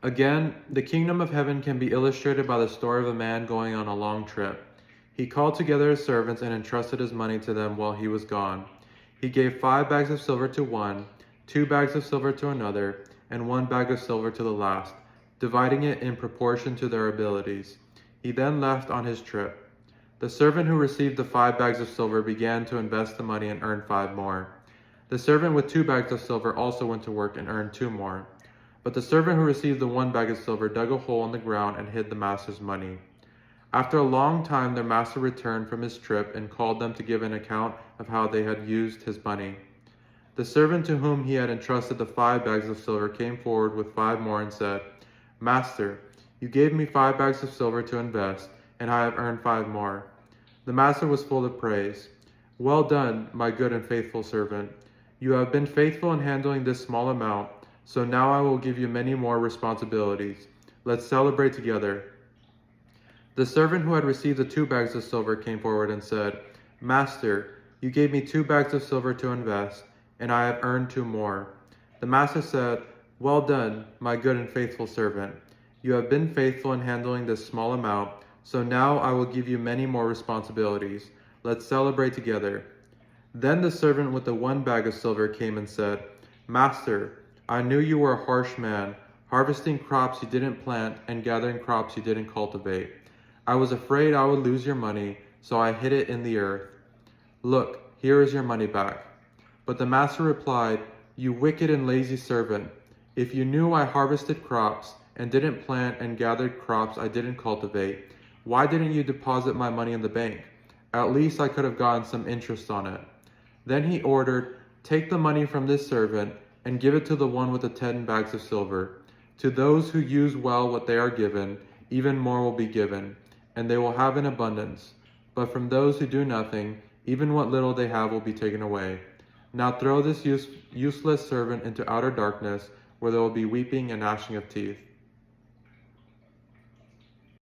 Again, the kingdom of heaven can be illustrated by the story of a man going on a long trip. He called together his servants and entrusted his money to them while he was gone. He gave 5 bags of silver to one, 2 bags of silver to another, and 1 bag of silver to the last, dividing it in proportion to their abilities. He then left on his trip. The servant who received the 5 bags of silver began to invest the money and earned 5 more. The servant with 2 bags of silver also went to work and earned 2 more. But the servant who received the 1 bag of silver dug a hole in the ground and hid the master's money. After a long time, their master returned from his trip and called them to give an account of how they had used his money. The servant to whom he had entrusted the 5 bags of silver came forward with 5 more and said, "Master, you gave me 5 bags of silver to invest, and I have earned 5 more." The master was full of praise. "Well done, my good and faithful servant. You have been faithful in handling this small amount, so now I will give you many more responsibilities. Let's celebrate together." The servant who had received the 2 bags of silver came forward and said, "Master, you gave me 2 bags of silver to invest, and I have earned 2 more." The master said, "Well done, my good and faithful servant. You have been faithful in handling this small amount, so now I will give you many more responsibilities. Let's celebrate together." Then the servant with the 1 bag of silver came and said, "Master, I knew you were a harsh man, harvesting crops you didn't plant and gathering crops you didn't cultivate. I was afraid I would lose your money, so I hid it in the earth. Look, here is your money back." But the master replied, "You wicked and lazy servant, if you knew I harvested crops and didn't plant and gathered crops I didn't cultivate, why didn't you deposit my money in the bank? At least I could have gotten some interest on it." Then he ordered, "Take the money from this servant and give it to the one with the 10 bags of silver. To those who use well what they are given, even more will be given, and they will have in abundance. But from those who do nothing, even what little they have will be taken away. Now throw this useless servant into outer darkness, where there will be weeping and gnashing of teeth."